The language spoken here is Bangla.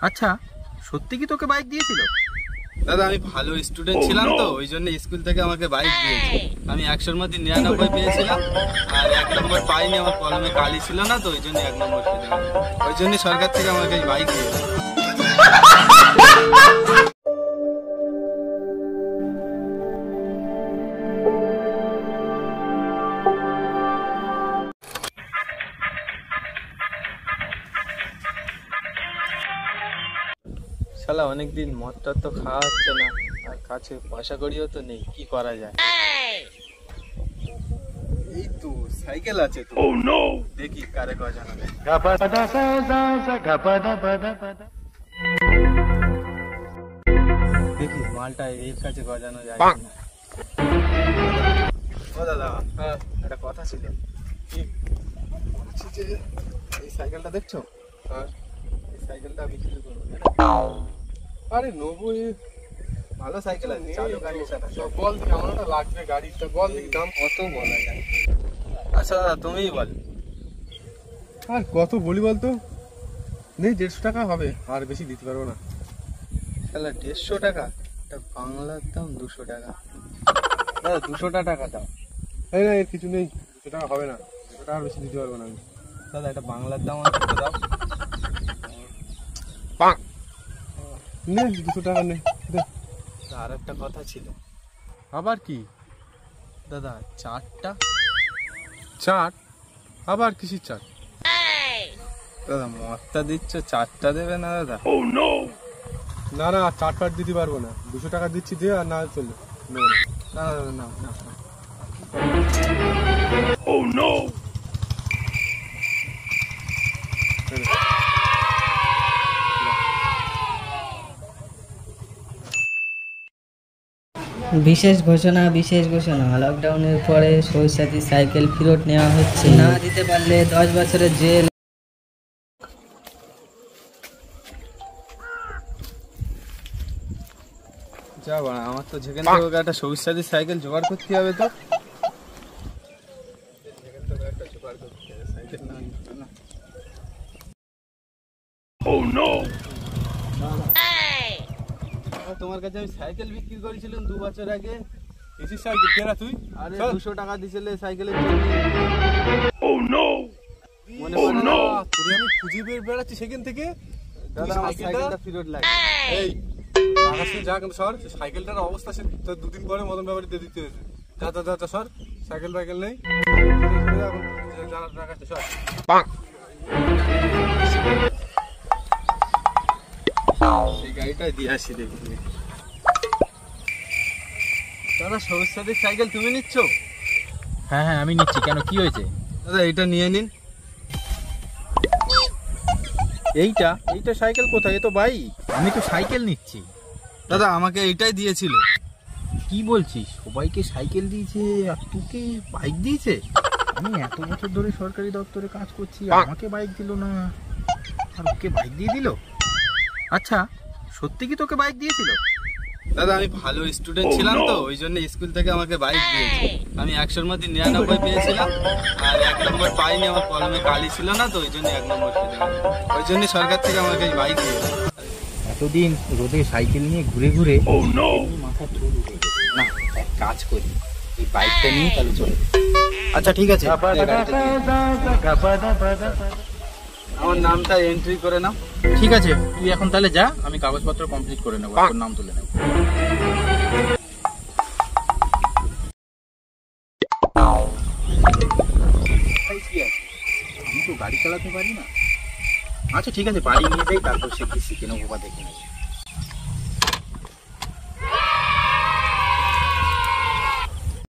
আচ্ছা, সত্যি কি তোকে বাইক দিয়েছিল? দাদা আমি ভালো স্টুডেন্ট ছিলাম তো, ওই জন্য স্কুল থেকে আমাকে বাইক দিয়েছে। আমি 100-র মধ্যে 99 পেয়েছিলাম, আর 1 নম্বর পাইনি, আমার কলমে কালি ছিল না তো, ওই জন্য 1 নম্বর পেলাম। ওই জন্য সরকার থেকে আমাকে বাইক দিয়েছে। শালা অনেকদিন মদ টদ তো খাওয়া হচ্ছে না, আর কাছে পয়সা কড়িও তো নেই, কি করা যায়? এই তো সাইকেল আছে তো, দেখি কারে গজানো যায়। দেখি মালটা এর কাছে গজানো যায় কিনা। ও দাদা, একটা কথা ছিল। কি? বলছি যে এই সাইকেলটা দেখছো, এই সাইকেলটা বিক্রি করবো। আরে নবু, ভালো সাইকেল আছে, চালু গাড়ি আছে। বল দেখি আমার ওটা লাগবে গাড়িটা, বল দেখি দাম কত বলা যায়। আচ্ছা দাদা তুমিই বল। আর কত বলি বলতো? নেই 150 টাকা হবে, আর বেশি দিতে পারবো না। তাহলে 150 টাকা? এটা বাংলার দাম 200 টাকা। দাদা 200 টাকা দাও। এই না, এর কিছু নেই, 200 টাকা হবে না, 200 টাকা বেশি দিতে পারবো না আমি। দাদা এটা বাংলার দাম আমাকে দাও। নে 200 টাকা নে। আর একটা কথা ছিল। আবার কি? দাদা চাটটা। চাট? আবার কিসির চাট? দাদা মদটা দিচ্ছ, চাটটা দেবে না দাদা? না না, চাট ফাট দিতে পারবো না, 200 টাকা দিচ্ছি, দে, আর না চলবে না দাদা না না। বিশেষ ঘোষণা, লকডাউনের পরে সব্যসাচী সাইকেল ফেরত নেওয়া হচ্ছে। না দিতে পারলে 10 বছরের জেল। যা বাড়া, আমার তো যেখান থেকে একটা সব্যসাচী সাইকেল জোগাড় করতে হবে। তো তোমার কাছে আমি সাইকেল বিক্রি করেছিলাম 2 বছর আগে। কিসির সাইকেল কেনা তুই? আরে 200 টাকা দিছিলে সাইকেলের জন্য। মনে পড়ে না? তুই আমি খুঁজে বের বেড়াচ্ছি সেখান থেকে। দাদা আমার সাইকেলটা ফেরত লাগে। এই আকাশে যা, কিন্তু সর, সাইকেলটার অবস্থা সে তো 2 দিন পরে মদন ব্যাপারে দিয়ে দিতে হয়েছে। যা যা যা সর, সাইকেল ফাইকেল নেই, জানার টাকা সর। সেই গাড়িটা দিয়ে আসি দেখি। দাদা সব্যসাচী সাইকেল তুমি নিচ্ছ? হ্যাঁ হ্যাঁ আমি নিচ্ছি, কেন কি হয়েছে? দাদা এইটা নিয়ে নিন। এইটা এইটা সাইকেল কোথায়? এ তো বাইক। আমি তো সাইকেল নিচ্ছি। দাদা আমাকে এইটাই দিয়েছিল। কি বলছিস? সবাইকে সাইকেল দিয়েছে আর তোকে বাইক দিয়েছে? আমি এত বছর ধরে সরকারি দপ্তরে কাজ করছি, আমাকে বাইক দিল না, আর ওকে বাইক দিয়ে দিল? আচ্ছা, সত্যি কি তোকে বাইক দিয়েছিল? দাদা আমি ভালো স্টুডেন্ট ছিলাম তো, ওই জন্য স্কুল থেকে আমাকে বাইক দিয়েছে। আমি 100-র মধ্যে 99 পেয়েছিলাম, আর 1 নম্বর পাইনি, আমার কলমে কালি ছিল না তো, ওই জন্য 1 নম্বর পেলাম। ওই জন্য সরকার থেকে আমাকে বাইক দিয়েছে। এতদিন রোদে সাইকেল নিয়ে ঘুরে ঘুরে মাথা চুল উঠে গেছে। না, এক কাজ করি, এই বাইকটা নিয়ে তাহলে চলে। আচ্ছা ঠিক আছে, আমার নামটা এন্ট্রি করে নাও। ঠিক আছে, তুই এখন তাহলে যা, আমি কাগজপত্র কমপ্লিট করে নেবো, তোর নাম তুলে নেবো। আমি তো গাড়ি চালাতে পারি না। আচ্ছা ঠিক আছে, বাড়ি নিয়ে যাই, তারপর শিখে নেবো বা দেখে নেবো।